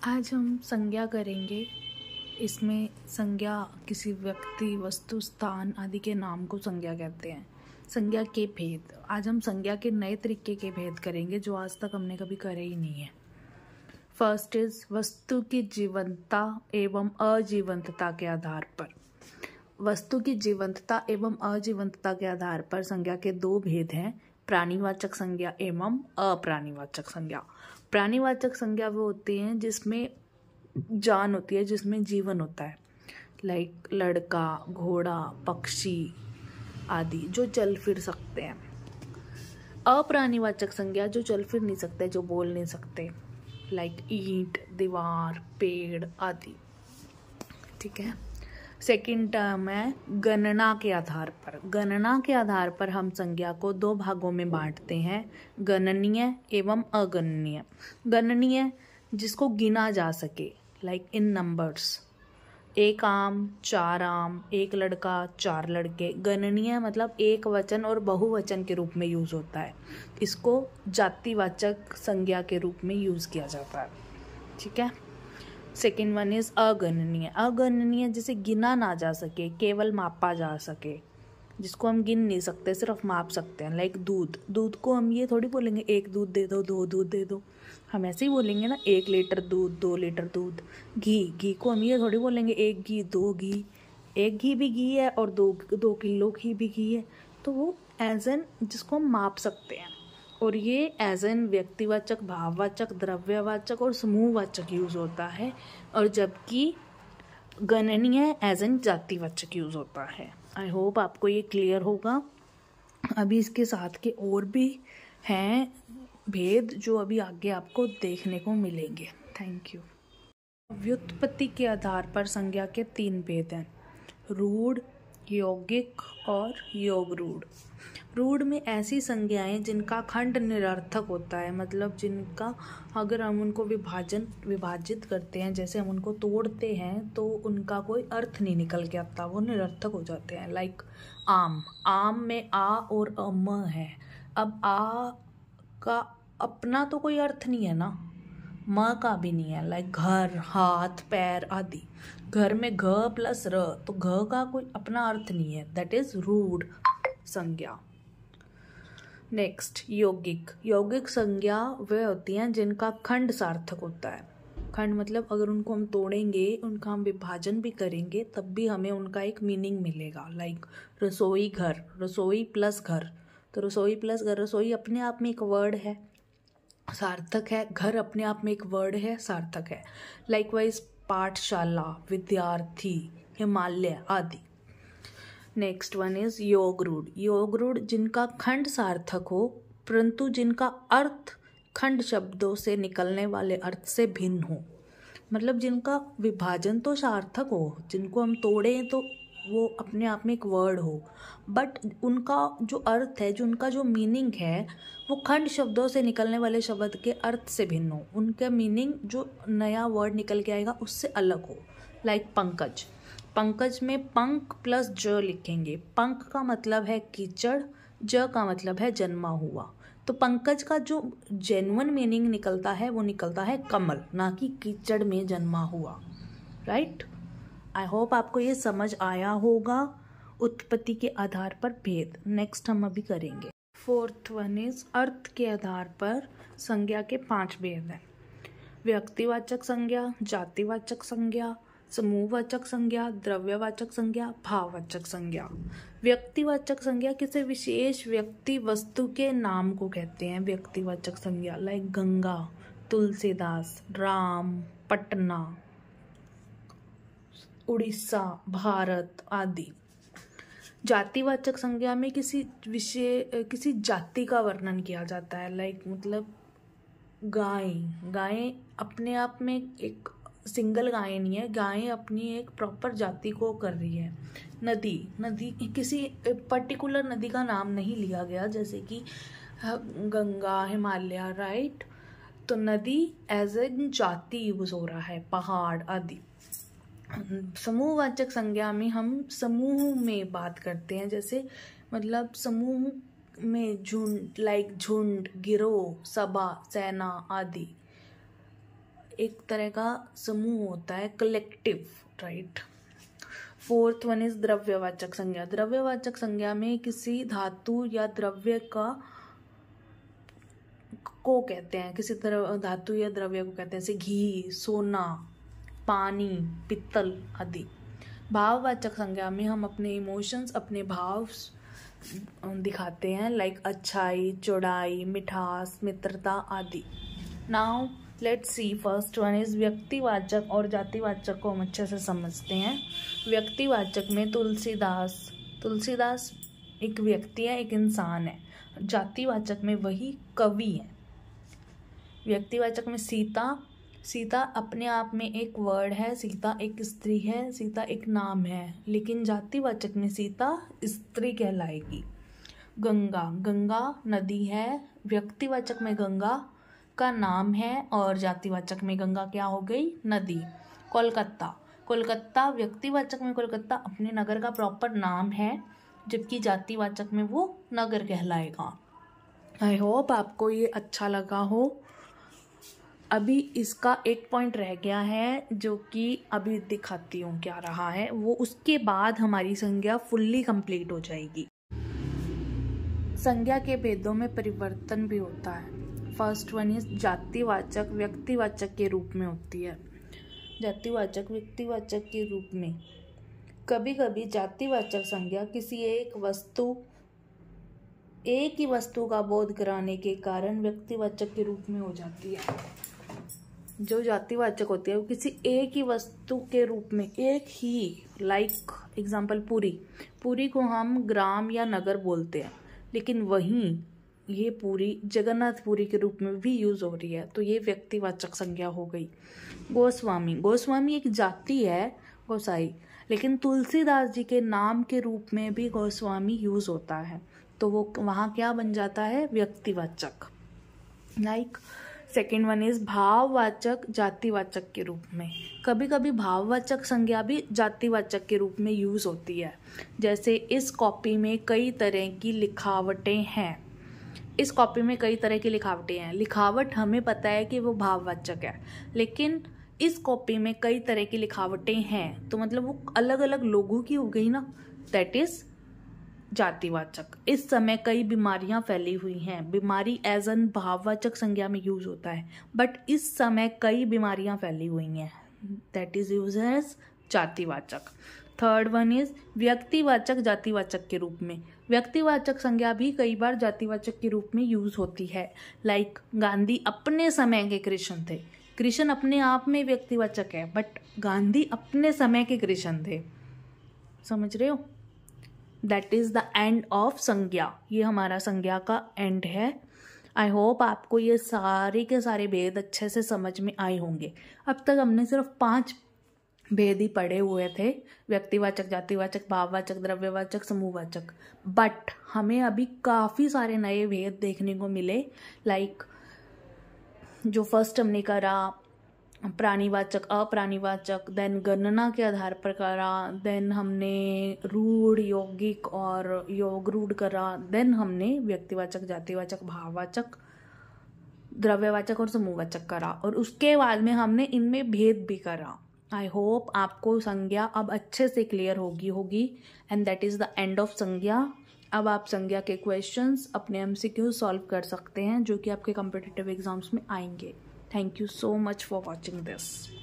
आज हम संज्ञा करेंगे। इसमें संज्ञा किसी व्यक्ति, वस्तु, स्थान आदि के नाम को संज्ञा कहते हैं। संज्ञा के भेद। आज हम संज्ञा के नए तरीके के भेद करेंगे जो आज तक हमने कभी करे ही नहीं है। फर्स्ट इज वस्तु की जीवंतता एवं अजीवंतता के आधार पर। वस्तु की जीवंतता एवं अजीवंतता के आधार पर संज्ञा के दो भेद हैं, प्राणीवाचक संज्ञा एवं अप्राणीवाचक संज्ञा। प्राणीवाचक संज्ञा वो होती हैं जिसमें जान होती है, जिसमें जीवन होता है, लाइक लड़का, घोड़ा, पक्षी आदि जो चल फिर सकते हैं। अप्राणीवाचक संज्ञा जो चल फिर नहीं सकते, जो बोल नहीं सकते, लाइक ईंट, दीवार, पेड़ आदि। ठीक है। सेकंड टर्म है गणना के आधार पर। गणना के आधार पर हम संज्ञा को दो भागों में बांटते हैं, गणनीय एवं अगणनीय। गणनीय जिसको गिना जा सके, लाइक इन नंबर्स, एक आम, चार आम, एक लड़का, चार लड़के। गणनीय मतलब एक वचन और बहुवचन के रूप में यूज होता है। इसको जातिवाचक संज्ञा के रूप में यूज किया जाता है। ठीक है। सेकेंड वन इज अगणनीय। अगणनीय जिसे गिना ना जा सके, केवल मापा जा सके, जिसको हम गिन नहीं सकते, सिर्फ माप सकते हैं। लाइक दूध। दूध को हम ये थोड़ी बोलेंगे एक दूध दे दो, दो दूध दे दो, हम ऐसे ही बोलेंगे ना, 1 लीटर दूध, 2 लीटर दूध। घी। घी को हम ये थोड़ी बोलेंगे एक घी, दो घी। एक घी भी घी है और 2 किलो घी भी घी है। तो वो एज एन जिसको हम माप सकते हैं, और ये एज एन व्यक्तिवाचक, भाववाचक, द्रव्यवाचक और समूहवाचक यूज होता है, और जबकि गणनीय एज एन जातिवाचक यूज होता है। आई होप आपको ये क्लियर होगा। अभी इसके साथ के और भी हैं भेद जो अभी आगे आपको देखने को मिलेंगे। Thank you. व्युत्पत्ति के आधार पर संज्ञा के 3 भेद हैं, रूढ़, यौगिक और योग रूढ़। रूढ़ में ऐसी संज्ञाएं जिनका खंड निरर्थक होता है, मतलब जिनका अगर हम उनको विभाजित करते हैं, जैसे हम उनको तोड़ते हैं तो उनका कोई अर्थ नहीं निकल के आता, वो निरर्थक हो जाते हैं। लाइक आम। आम में आ और अम है। अब आ का अपना तो कोई अर्थ नहीं है ना, म का भी नहीं है। लाइक घर, हाथ, पैर आदि। घर में घ प्लस र, तो घ का कोई अपना अर्थ नहीं है। दैट इज रूढ़ संज्ञा। नेक्स्ट यौगिक। यौगिक संज्ञा वे होती हैं जिनका खंड सार्थक होता है। खंड मतलब अगर उनको हम तोड़ेंगे, उनका हम विभाजन भी करेंगे, तब भी हमें उनका एक मीनिंग मिलेगा। लाइक रसोई घर, रसोई प्लस घर, तो रसोई प्लस घर। रसोई अपने आप में एक वर्ड है, सार्थक है। घर अपने आप में एक वर्ड है, सार्थक है। लाइकवाइज पाठशाला, विद्यार्थी, हिमालय आदि। नेक्स्ट वन इज योग रूढ़। योग रूढ़ जिनका खंड सार्थक हो परंतु जिनका अर्थ खंड शब्दों से निकलने वाले अर्थ से भिन्न हो, मतलब जिनका विभाजन तो सार्थक हो, जिनको हम तोड़ें तो वो अपने आप में एक वर्ड हो, बट उनका जो अर्थ है, जो उनका जो मीनिंग है, वो खंड शब्दों से निकलने वाले शब्द के अर्थ से भिन्न हो। उनका मीनिंग जो नया वर्ड निकल के आएगा उससे अलग हो। लाइक पंकज। पंकज में पंक प्लस ज लिखेंगे। पंक का मतलब है कीचड़, ज का मतलब है जन्मा हुआ। तो पंकज का जो जेन्युइन मीनिंग निकलता है वो निकलता है कमल, ना कि कीचड़ में जन्मा हुआ। राइट। आई होप आपको ये समझ आया होगा। उत्पत्ति के आधार पर भेद नेक्स्ट हम अभी करेंगे। फोर्थ वन इज अर्थ के आधार पर संज्ञा के 5 भेद हैं, व्यक्तिवाचक संज्ञा, जातिवाचक संज्ञा, समूहवाचक संज्ञा, द्रव्यवाचक संज्ञा, भाववाचक संज्ञा। व्यक्तिवाचक संज्ञा किसी विशेष व्यक्ति, वस्तु के नाम को कहते हैं व्यक्तिवाचक संज्ञा। लाइक गंगा, तुलसीदास, राम, पटना, उड़ीसा, भारत आदि। जातिवाचक संज्ञा में किसी जाति का वर्णन किया जाता है। लाइक मतलब गाय अपने आप में एक सिंगल गाय नहीं है, गाय अपनी एक प्रॉपर जाति को कर रही है। नदी किसी पर्टिकुलर नदी का नाम नहीं लिया गया, जैसे कि गंगा, हिमालय। राइट। तो नदी एज एन जाति यूज हो रहा है, पहाड़ आदि। समूहवाचक संज्ञा में हम समूह में बात करते हैं, जैसे मतलब समूह में झुंड, लाइक झुंड, गिरोह, सभा, सेना आदि। एक तरह का समूह होता है, collective, right. Fourth one is द्रव्यवाचक संज्ञा। द्रव्यवाचक संज्ञा में किसी धातु या द्रव्य को कहते हैं, किसी तरह धातु या द्रव्य को कहते हैं, जैसे घी, सोना, पानी, पित्तल आदि। भाववाचक संज्ञा में हम अपने इमोशंस, अपने भाव दिखाते हैं, लाइक अच्छाई, चौड़ाई, मिठास, मित्रता आदि। Now let's see, first one is व्यक्तिवाचक और जातिवाचक को हम अच्छे से समझते हैं। व्यक्तिवाचक में तुलसीदास एक व्यक्ति है, एक इंसान है। जातिवाचक में वही कवि है। व्यक्तिवाचक में सीता अपने आप में एक वर्ड है, सीता एक स्त्री है, सीता एक नाम है, लेकिन जातिवाचक में सीता स्त्री कहलाएगी। गंगा नदी है, व्यक्तिवाचक में गंगा का नाम है और जातिवाचक में गंगा क्या हो गई, नदी। कोलकाता व्यक्तिवाचक में कोलकाता अपने नगर का प्रॉपर नाम है, जबकि जातिवाचक में वो नगर कहलाएगा। आई होप आपको ये अच्छा लगा हो। अभी इसका एक पॉइंट रह गया है जो कि अभी दिखाती हूँ क्या रहा है वो, उसके बाद हमारी संज्ञा फुल्ली कंप्लीट हो जाएगी। संज्ञा के भेदों में परिवर्तन भी होता है। फर्स्ट वन इज जातिवाचक व्यक्तिवाचक के रूप में होती है। जातिवाचक व्यक्तिवाचक के रूप में कभी कभी जातिवाचक संज्ञा किसी एक ही वस्तु का बोध कराने के कारण व्यक्तिवाचक के रूप में हो जाती है। जो जातिवाचक होती है वो किसी एक ही वस्तु के रूप में, एक ही, लाइक एग्जाम्पल पुरी को हम ग्राम या नगर बोलते हैं, लेकिन वहीं ये पूरी जगन्नाथपुरी के रूप में भी यूज हो रही है, तो ये व्यक्तिवाचक संज्ञा हो गई। गोस्वामी एक जाति है, गोसाई, लेकिन तुलसीदास जी के नाम के रूप में भी गोस्वामी यूज होता है, तो वो वहाँ क्या बन जाता है, व्यक्तिवाचक। लाइक सेकेंड वन इज भाववाचक जातिवाचक के रूप में। कभी कभी भाववाचक संज्ञा भी जातिवाचक के रूप में यूज होती है, जैसे इस कॉपी में कई तरह की लिखावटें हैं। इस कॉपी में कई तरह की लिखावटें हैं, लिखावट हमें पता है कि वो भाववाचक है, लेकिन इस कॉपी में कई तरह की लिखावटें हैं तो मतलब वो अलग अलग लोगों की हो गई ना, दैट इज जातिवाचक। इस समय कई बीमारियां फैली हुई हैं, बीमारी एज एन भाववाचक संज्ञा में यूज होता है, बट इस समय कई बीमारियां फैली हुई हैं, दैट इज यूज एज जातिवाचक। थर्ड वन इज व्यक्तिवाचक जातिवाचक के रूप में। व्यक्तिवाचक संज्ञा भी कई बार जातिवाचक के रूप में यूज होती है, लाइक गांधी अपने समय के कृष्ण थे। कृष्ण अपने आप में व्यक्तिवाचक है, बट गांधी अपने समय के कृष्ण थे, समझ रहे हो। That is the end of संज्ञा। ये हमारा संज्ञा का एंड है। आई होप आपको ये सारे के सारे भेद अच्छे से समझ में आए होंगे। अब तक हमने सिर्फ 5 भेद ही पढ़े हुए थे, व्यक्तिवाचक, जातिवाचक, भाववाचक, द्रव्यवाचक, समूहवाचक, बट हमें अभी काफ़ी सारे नए भेद देखने को मिले। लाइक जो फर्स्ट हमने करा प्राणीवाचक अप्राणीवाचक, देन गणना के आधार पर करा, देन हमने रूढ़ यौगिक और योग रूढ़ करा, देन हमने व्यक्तिवाचक जातिवाचक भाववाचक द्रव्यवाचक और समूहवाचक करा, और उसके बाद में हमने इनमें भेद भी करा। आई होप आपको संज्ञा अब अच्छे से क्लियर होगी and that is the end of संज्ञा। अब आप संज्ञा के क्वेश्चंस अपने एमसीक्यू सॉल्व कर सकते हैं जो कि आपके कॉम्पिटिटिव एग्जाम्स में आएंगे। Thank you so much for watching this.